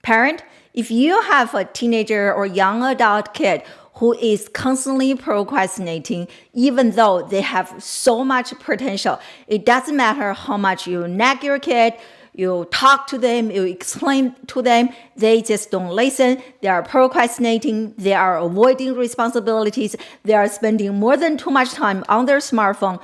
Parent, if you have a teenager or young adult kid who is constantly procrastinating, even though they have so much potential, it doesn't matter how much you nag your kid, you talk to them, you explain to them, they just don't listen. They are procrastinating, they are avoiding responsibilities, they are spending more than too much time on their smartphone,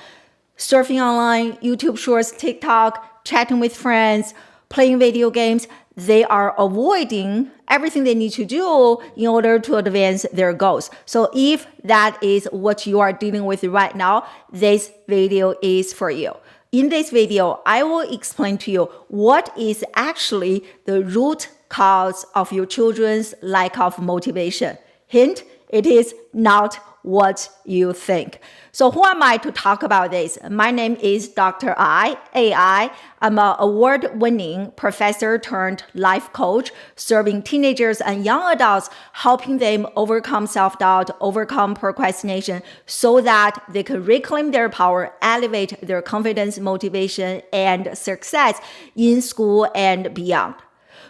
surfing online, YouTube Shorts, TikTok, chatting with friends, playing video games. They are avoiding everything they need to do in order to advance their goals. So if that is what you are dealing with right now, this video is for you. In this video, I will explain to you what is actually the root cause of your children's lack of motivation. Hint, it is not what you think. So who am I to talk about this? My name is Dr. I, AI. I'm an award-winning professor turned life coach, serving teenagers and young adults, helping them overcome self-doubt, overcome procrastination, so that they can reclaim their power, elevate their confidence, motivation, and success in school and beyond.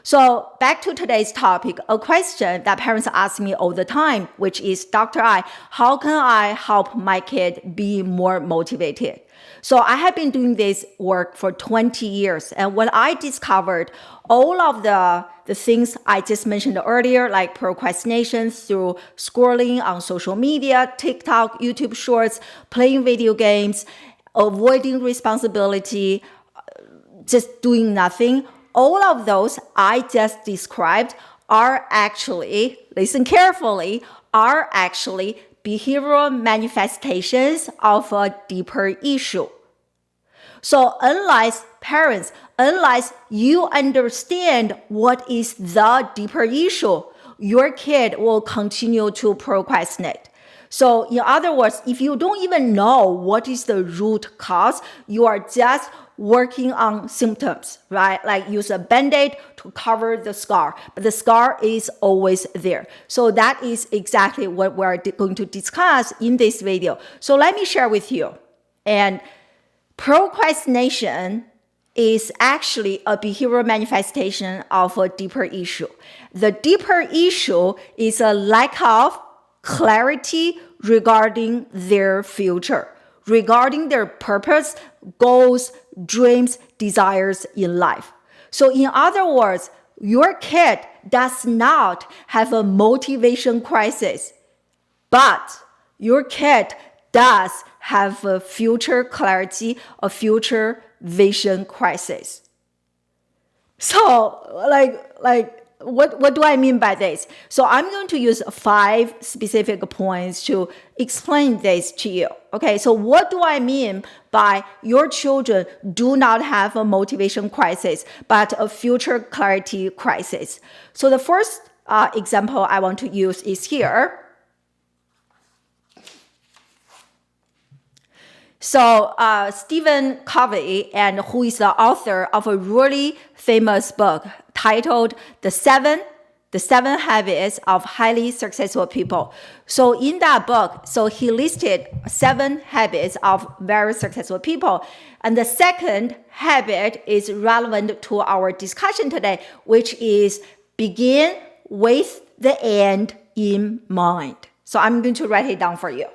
So back to today's topic, a question that parents ask me all the time, which is, Dr. I, how can I help my kid be more motivated? So I have been doing this work for 20 years. And what I discovered, all of the things I just mentioned earlier, like procrastination through scrolling on social media, TikTok, YouTube Shorts, playing video games, avoiding responsibility, just doing nothing, all of those I just described are actually, listen carefully, are actually behavioral manifestations of a deeper issue. So unless you understand what is the deeper issue, your kid will continue to procrastinate. So in other words, if you don't even know what is the root cause, you are just working on symptoms, right? Like use a Band-Aid to cover the scar, but the scar is always there. So that is exactly what we're going to discuss in this video. So let me share with you. And procrastination is actually a behavioral manifestation of a deeper issue. The deeper issue is a lack of clarity regarding their future, regarding their purpose, goals, dreams, desires in life. So in other words, your kid does not have a motivation crisis, but your kid does have a future clarity, a future vision crisis. So what do I mean by this? So I'm going to use 5 specific points to explain this to you. Okay, so what do I mean by your children do not have a motivation crisis, but a future clarity crisis? So the first example I want to use is here. So Stephen Covey, and who is the author of a really famous book titled The Seven Habits of Highly Successful People. So in that book, so he listed 7 habits of very successful people. And the second habit is relevant to our discussion today, which is begin with the end in mind. So I'm going to write it down for you.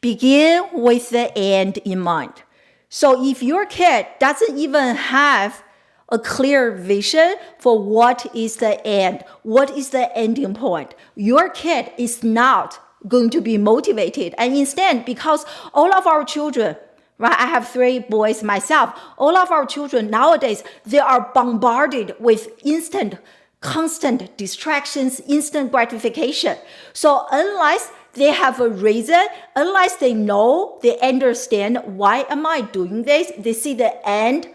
Begin with the end in mind. So if your kid doesn't even have a clear vision for what is the end, what is the ending point, your kid is not going to be motivated. And instead, because all of our children, right, I have 3 boys myself, all of our children nowadays, they are bombarded with constant distractions, instant gratification. So unless they have a reason, unless they know, they understand, why am I doing this? They see the end,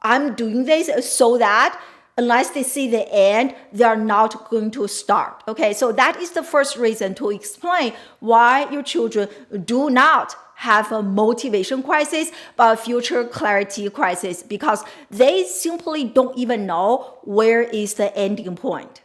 I'm doing this so that unless they see the end, they are not going to start. Okay, so that is the first reason to explain why your children do not have a motivation crisis, but a future clarity crisis because they simply don't even know where is the ending point.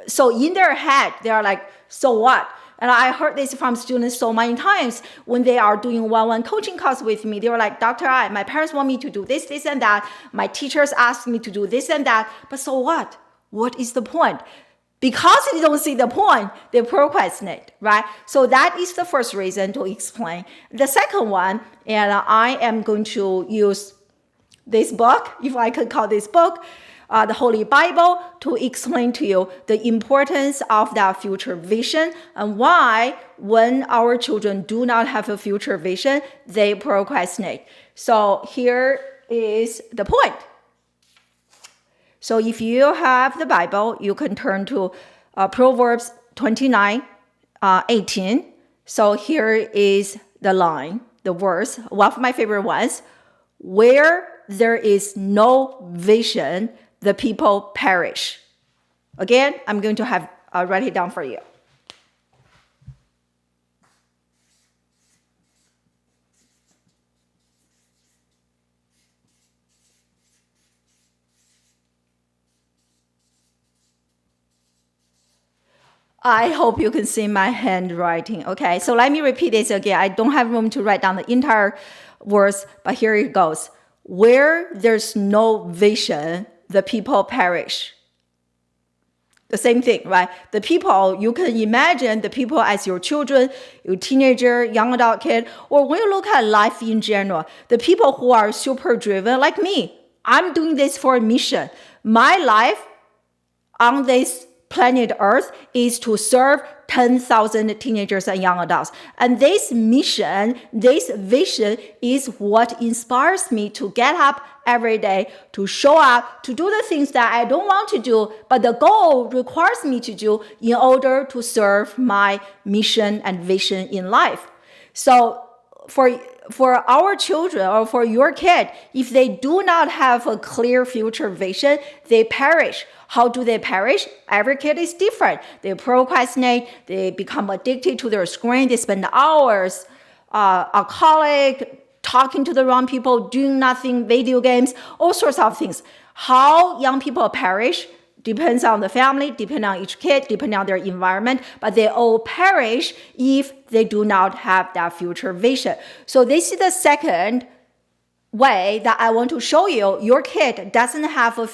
So in their head, they are like, so what? And I heard this from students so many times when they are doing one-on-one coaching calls with me. They were like, Dr. I, my parents want me to do this, this, and that. My teachers asked me to do this and that. But so what? What is the point? Because they don't see the point, they procrastinate, right? So that is the first reason to explain. The second one, and I am going to use this book, if I could call this book, the Holy Bible, to explain to you the importance of that future vision and why when our children do not have a future vision, they procrastinate. So here is the point. So if you have the Bible, you can turn to Proverbs 29:18. So here is the line, the verse, one of my favorite ones. Where there is no vision, the people perish. Again, I'm going to have write it down for you. I hope you can see my handwriting. Okay, so let me repeat this again. I don't have room to write down the entire verse, but here it goes. Where there's no vision, the people perish. The same thing, right? The people, you can imagine the people as your children, your teenager, young adult kid, or when you look at life in general, the people who are super driven, like me, I'm doing this for a mission. My life on this planet Earth is to serve 10,000 teenagers and young adults. And this mission, this vision is what inspires me to get up every day, to show up, to do the things that I don't want to do, but the goal requires me to do in order to serve my mission and vision in life. So for our children or for your kid, if they do not have a clear future vision, they perish. How do they perish? Every kid is different. They procrastinate, they become addicted to their screen, they spend hours, alcoholic, talking to the wrong people, doing nothing, video games, all sorts of things. How young people perish depends on the family, depending on each kid, depending on their environment, but they all perish if they do not have that future vision. So this is the second way that I want to show you your kid doesn't have a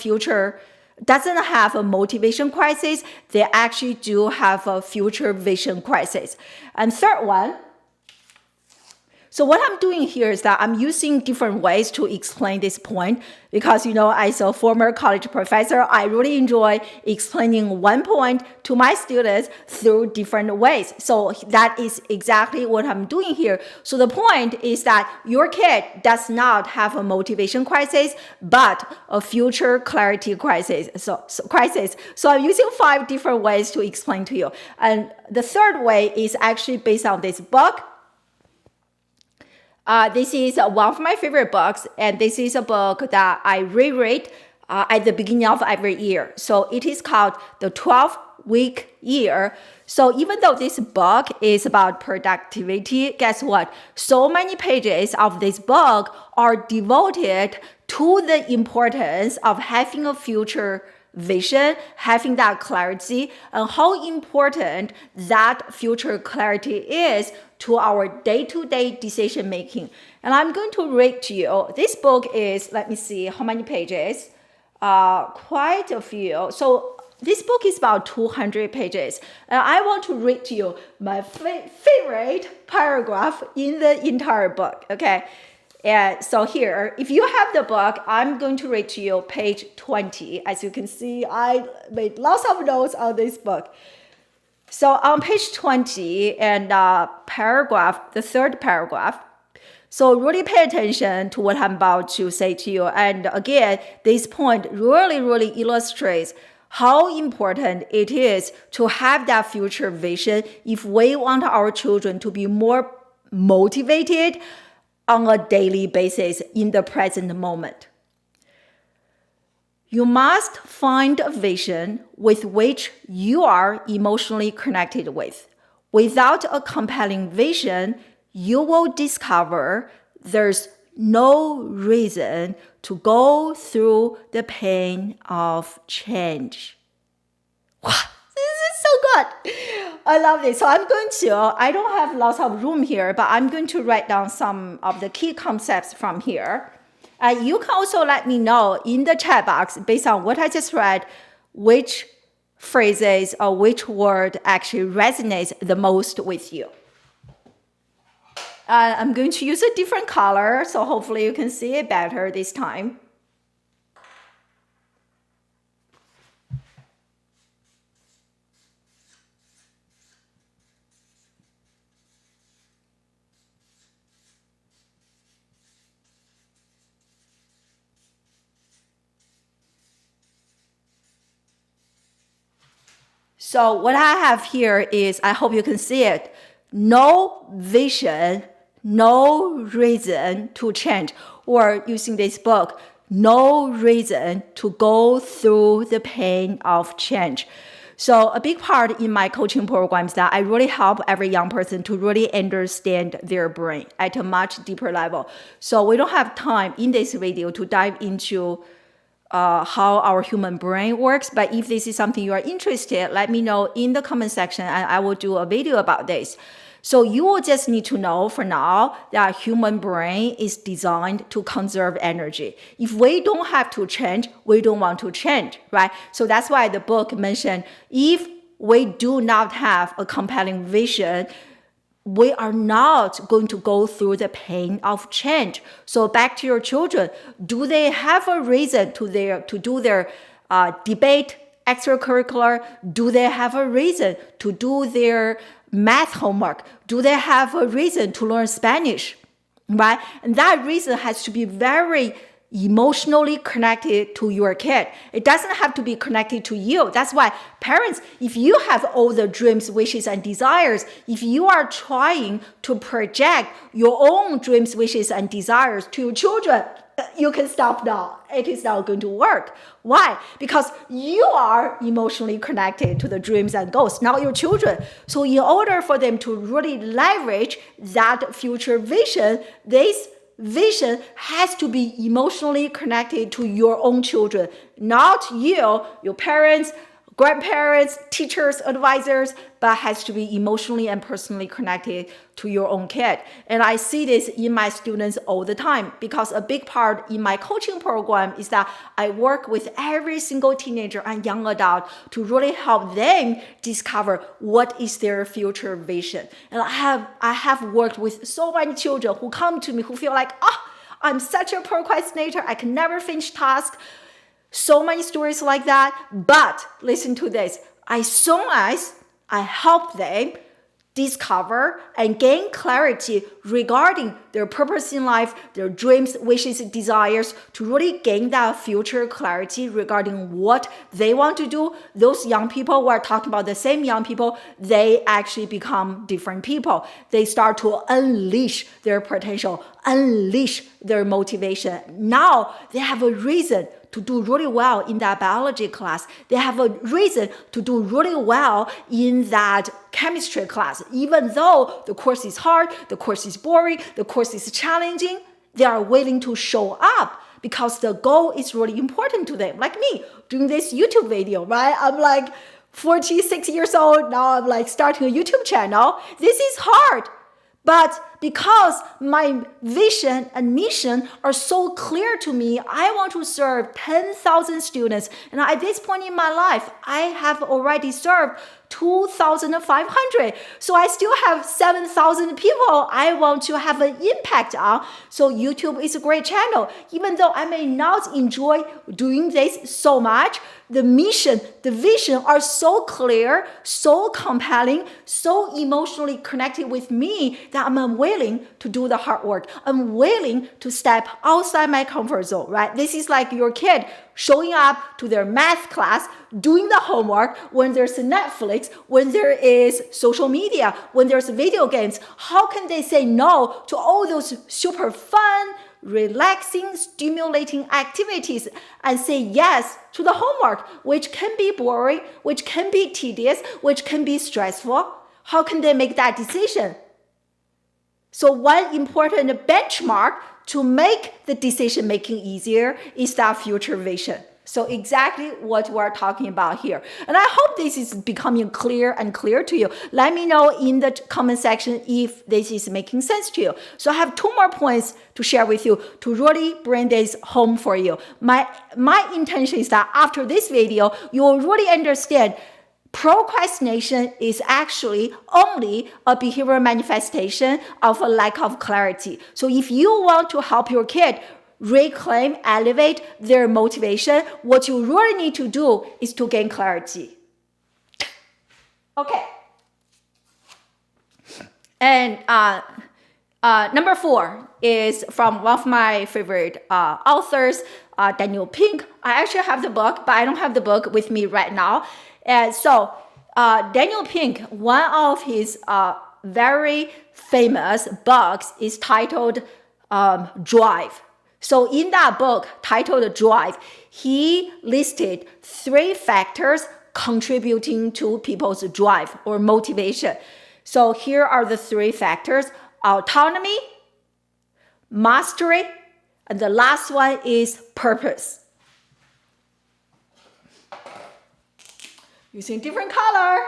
motivation crisis. They actually do have a future vision crisis. And third one, so what I'm doing here is that I'm using different ways to explain this point because, as a former college professor, I really enjoy explaining one point to my students through different ways. So that is exactly what I'm doing here. So the point is that your kid does not have a motivation crisis, but a future clarity crisis. So I'm using 5 different ways to explain to you. And the third way is actually based on this book. This is one of my favorite books, and this is a book that I reread at the beginning of every year. So it is called The 12-Week Year. So even though this book is about productivity, guess what? So many pages of this book are devoted to the importance of having a future vision, having that clarity, and how important that future clarity is to our day-to-day decision making. And I'm going to read to you. This book is, let me see how many pages, quite a few. So this book is about 200 pages. And I want to read to you my favorite paragraph in the entire book, okay? And so here, if you have the book, I'm going to read to you page 20. As you can see, I made lots of notes on this book. So on page 20 and the third paragraph, so really pay attention to what I'm about to say to you. And again, this point really, really illustrates how important it is to have that future vision if we want our children to be more motivated on a daily basis in the present moment. You must find a vision with which you are emotionally connected with. Without a compelling vision, you will discover there's no reason to go through the pain of change. Wow, this is so good. I love this. So I don't have lots of room here, but I'm going to write down some of the key concepts from here. You can also let me know in the chat box, based on what I just read, which phrases or which word actually resonates the most with you. I'm going to use a different color, so hopefully you can see it better this time. So what I have here is, I hope you can see it, no vision, no reason to change. Or using this book, no reason to go through the pain of change. So a big part in my coaching program is that I really help every young person to really understand their brain at a much deeper level. So we don't have time in this video to dive into how our human brain works. But if this is something you are interested, let me know in the comment section and I will do a video about this. So you will just need to know for now that human brain is designed to conserve energy. If we don't have to change, we don't want to change, right? So that's why the book mentioned if we do not have a compelling vision, we are not going to go through the pain of change. So back to your children, do they have a reason to do their debate extracurricular? Do they have a reason to do their math homework? Do they have a reason to learn Spanish? Right? And that reason has to be very emotionally connected to your kid. It doesn't have to be connected to you. That's why parents, if you have all the dreams, wishes, and desires, if you are trying to project your own dreams, wishes, and desires to your children, you can stop now. It is not going to work. Why? Because you are emotionally connected to the dreams and goals, not your children. So in order for them to really leverage that future vision, this vision has to be emotionally connected to your own children, not you, your parents, grandparents, teachers, advisors, but has to be emotionally and personally connected to your own kid. And I see this in my students all the time because a big part in my coaching program is that I work with every single teenager and young adult to really help them discover what is their future vision. And I have worked with so many children who come to me who feel like, I'm such a procrastinator, I can never finish tasks. So many stories like that, but listen to this. As soon as I help them discover and gain clarity regarding their purpose in life, their dreams, wishes, desires, to really gain that future clarity regarding what they want to do, those young people who are talking about the same young people, they actually become different people. They start to unleash their potential, unleash their motivation. Now they have a reason to do really well in that biology class. They have a reason to do really well in that chemistry class. Even though the course is hard, the course is boring, the course is challenging, they are willing to show up because the goal is really important to them. Like me, doing this YouTube video, right? I'm like 46 years old, now I'm like starting a YouTube channel. This is hard. But because my vision and mission are so clear to me, I want to serve 10,000 students. And at this point in my life, I have already served 2,500. So I still have 7,000 people I want to have an impact on. So YouTube is a great channel. Even though I may not enjoy doing this so much, the mission, the vision are so clear, so compelling, so emotionally connected with me that I'm willing to do the hard work. I'm willing to step outside my comfort zone, right? This is like your kid showing up to their math class, doing the homework when there's Netflix, when there is social media, when there's video games. How can they say no to all those super fun, relaxing, stimulating activities and say yes to the homework, which can be boring, which can be tedious, which can be stressful? How can they make that decision? So one important benchmark to make the decision making easier is that future vision. So exactly what we're talking about here. And I hope this is becoming clear to you. Let me know in the comment section if this is making sense to you. So I have 2 more points to share with you to really bring this home for you. My intention is that after this video, you will really understand procrastination is actually only a behavioral manifestation of a lack of clarity. So if you want to help your kid reclaim, elevate their motivation, what you really need to do is to gain clarity. Okay. And number 4 is from one of my favorite authors, Daniel Pink. I actually have the book, but I don't have the book with me right now. And so Daniel Pink, one of his very famous books is titled Drive. So in that book titled Drive, he listed 3 factors contributing to people's drive or motivation. So here are the 3 factors: autonomy, mastery, and the last one is purpose. Using different color.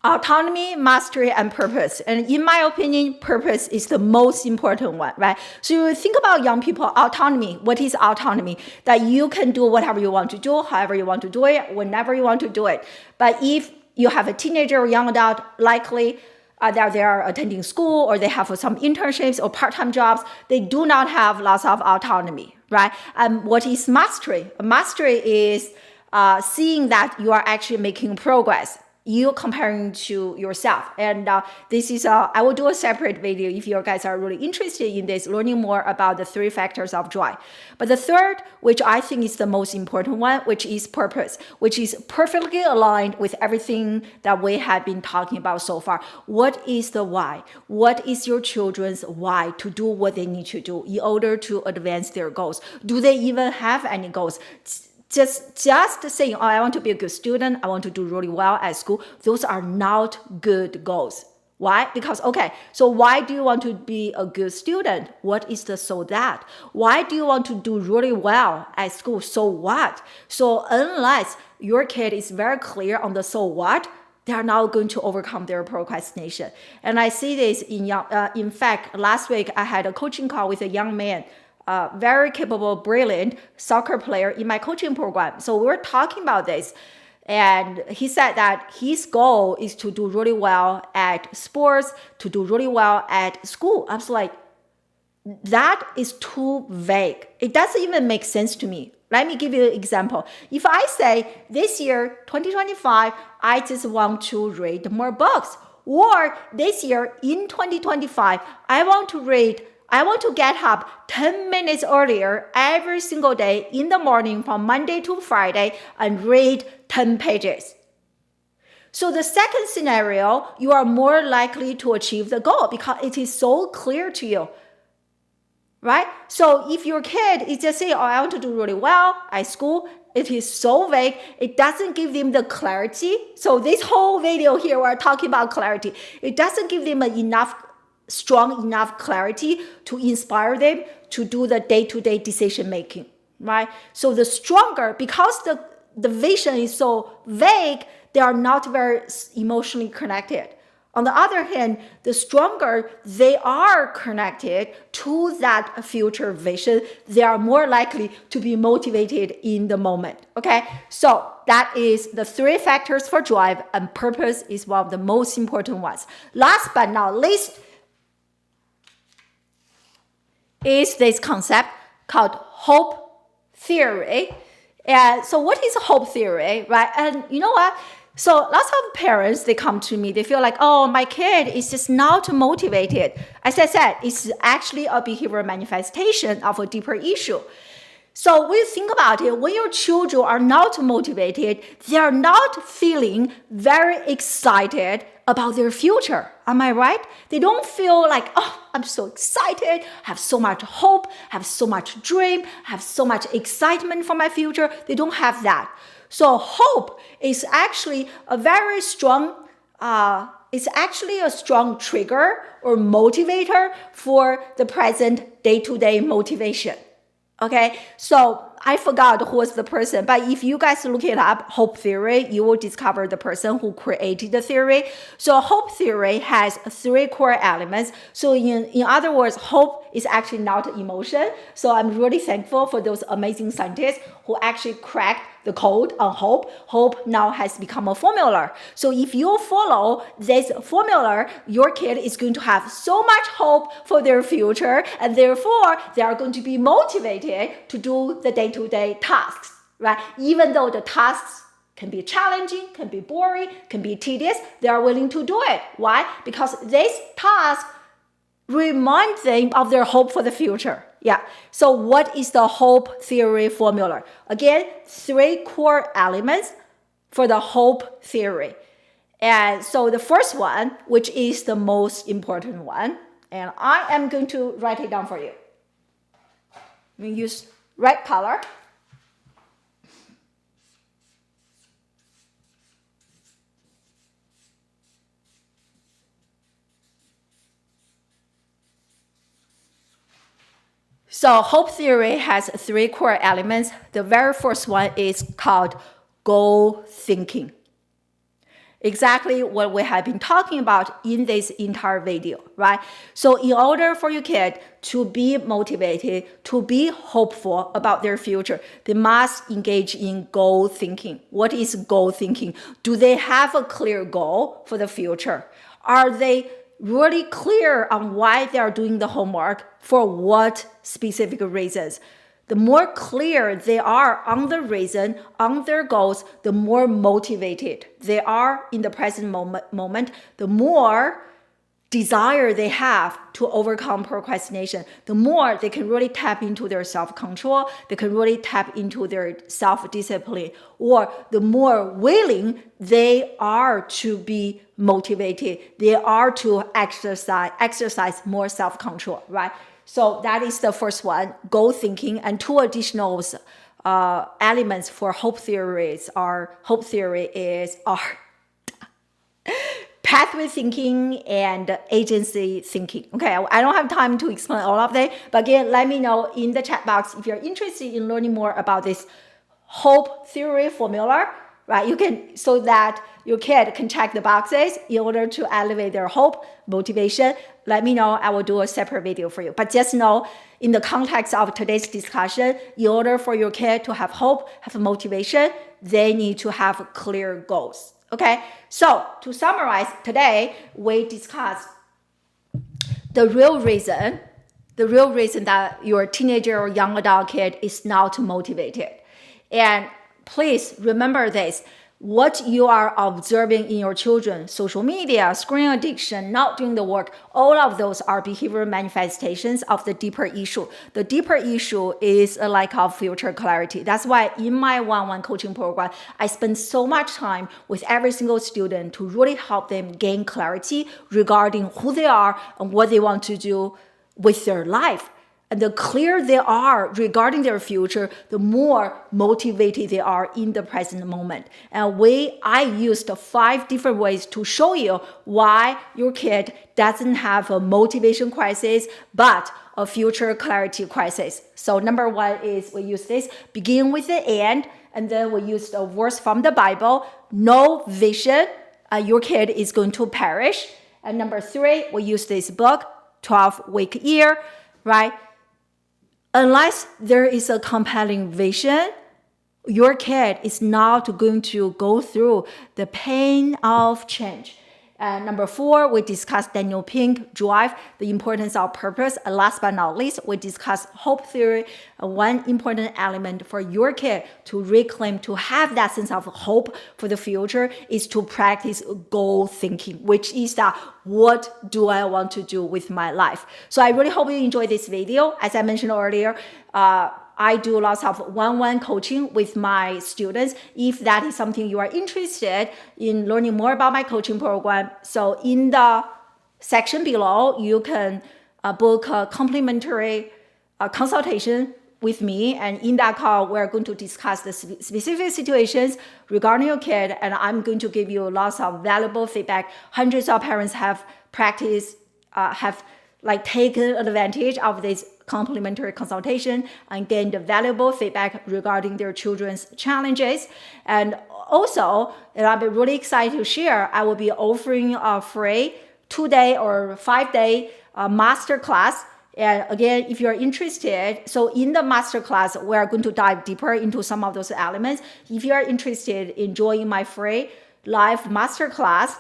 Autonomy, mastery, and purpose. And in my opinion, purpose is the most important one, right? So you think about young people, autonomy. What is autonomy? That you can do whatever you want to do, however you want to do it, whenever you want to do it. But if you have a teenager or young adult, likely that they are attending school or they have some internships or part-time jobs, they do not have lots of autonomy, right? And what is mastery? Mastery is seeing that you are actually making progress. You comparing to yourself. And this is, I will do a separate video if you guys are really interested in this, learning more about the 3 factors of joy. But the third, which I think is the most important one, which is purpose, which is perfectly aligned with everything that we have been talking about so far. What is the why? What is your children's why to do what they need to do in order to advance their goals? Do they even have any goals? Just saying, oh, I want to be a good student, I want to do really well at school, those are not good goals. Why? Because, okay, so why do you want to be a good student? What is the so that? Why do you want to do really well at school? So what? So unless your kid is very clear on the so what, they are not going to overcome their procrastination. And I see this in fact, last week I had a coaching call with a young man, very capable, brilliant soccer player in my coaching program. So we were talking about this. And he said that his goal is to do really well at sports, to do really well at school. I was like, that is too vague. It doesn't even make sense to me. Let me give you an example. If I say this year, 2025, I just want to read more books. Or this year, in 2025, I want to get up 10 minutes earlier every single day in the morning from Monday to Friday and read 10 pages. So the second scenario, you are more likely to achieve the goal because it is so clear to you, right? So if your kid is just saying, oh, I want to do really well at school, it is so vague. It doesn't give them the clarity. So this whole video here, we're talking about clarity. It doesn't give them strong enough clarity to inspire them to do the day-to-day decision making, right? So the stronger, because the vision is so vague, they are not very emotionally connected. On the other hand, the stronger they are connected to that future vision, they are more likely to be motivated in the moment, okay? So that is the 3 factors for drive, and purpose is one of the most important ones. Last but not least, is this concept called hope theory. And so what is hope theory, right? And you know what? So lots of parents, they come to me, they feel like, oh, my kid is just not motivated. As I said, it's actually a behavioral manifestation of a deeper issue. So when you think about it, when your children are not motivated, they are not feeling very excited about their future. Am I right? They don't feel like, oh, I'm so excited, have so much hope, have so much dream, have so much excitement for my future. They don't have that. So hope is actually a very strong it's actually a strong trigger or motivator for the present day-to-day motivation. Okay, so I forgot who was the person, but if you guys look it up, hope theory, you will discover the person who created the theory. So hope theory has 3 core elements. So in other words, hope is actually not emotion. So I'm really thankful for those amazing scientists who actually cracked the code on hope. Hope now has become a formula. So if you follow this formula, your kid is going to have so much hope for their future, and therefore they are going to be motivated to do the day-to-day tasks, right? Even though the tasks can be challenging, can be boring, can be tedious, they are willing to do it. Why? Because this task remind them of their hope for the future. Yeah. So what is the hope theory formula? Again, 3 core elements for the hope theory. And so the first one, which is the most important one, and I am going to write it down for you. We use red color. So hope theory has 3 core elements. The very first one is called goal thinking. Exactly what we have been talking about in this entire video, right? So in order for your kid to be motivated, to be hopeful about their future, they must engage in goal thinking. What is goal thinking? Do they have a clear goal for the future? Are they really clear on why they are doing the homework, for what specific reasons? The more clear they are on the reason, on their goals, the more motivated they are in the present moment, the more desire they have to overcome procrastination, the more they can really tap into their self-control, they can really tap into their self-discipline, or the more willing they are to be motivated, they are to exercise more self-control, right? So that is the first one, goal thinking, and 2 additional elements for hope theory are pathway thinking and agency thinking. Okay, I don't have time to explain all of them, but again, let me know in the chat box if you're interested in learning more about this hope theory formula, right? You can, so that your kid can check the boxes in order to elevate their hope, motivation. Let me know, I will do a separate video for you. But just know, in the context of today's discussion, in order for your kid to have hope, have motivation, they need to have clear goals. Okay, so to summarize, today we discussed the real reason that your teenager or young adult kid is not motivated. And please remember this, what you are observing in your children, social media, screen addiction, not doing the work, all of those are behavioral manifestations of the deeper issue. The deeper issue is a lack of future clarity. That's why in my one-on-one coaching program, I spend so much time with every single student to really help them gain clarity regarding who they are and what they want to do with their life. And the clearer they are regarding their future, the more motivated they are in the present moment. And I used 5 different ways to show you why your kid doesn't have a motivation crisis, but a future clarity crisis. So number 1 is we use this, begin with the end, and then we use the verse from the Bible, no vision, your kid is going to perish. And number 3, we use this book, 12-week year, right? Unless there is a compelling vision, your kid is not going to go through the pain of change. Number 4, we discussed Daniel Pink drive, the importance of purpose. And last but not least, we discussed hope theory. One important element for your kid to reclaim, to have that sense of hope for the future is to practice goal thinking, which is that what do I want to do with my life? So I really hope you enjoyed this video. As I mentioned earlier, I do lots of one-on-one coaching with my students. If that is something you are interested in learning more about my coaching program, so in the section below, you can book a complimentary consultation with me, and in that call, we're going to discuss the specific situations regarding your kid, and I'm going to give you lots of valuable feedback. Hundreds of parents have practiced, have taken advantage of this complimentary consultation and gained valuable feedback regarding their children's challenges. And also, and I'll be really excited to share, I will be offering a free 2-day or 5-day masterclass. And again, if you're interested, so in the masterclass, we're going to dive deeper into some of those elements. If you're interested in joining my free live masterclass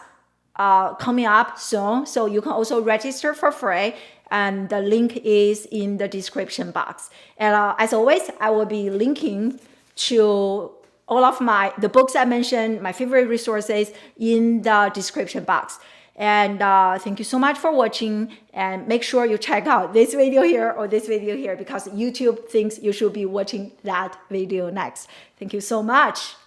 coming up soon, so you can also register for free, and the link is in the description box. And as always, I will be linking to all of the books I mentioned, my favorite resources in the description box. And thank you so much for watching, and make sure you check out this video here or this video here, because YouTube thinks you should be watching that video next. Thank you so much.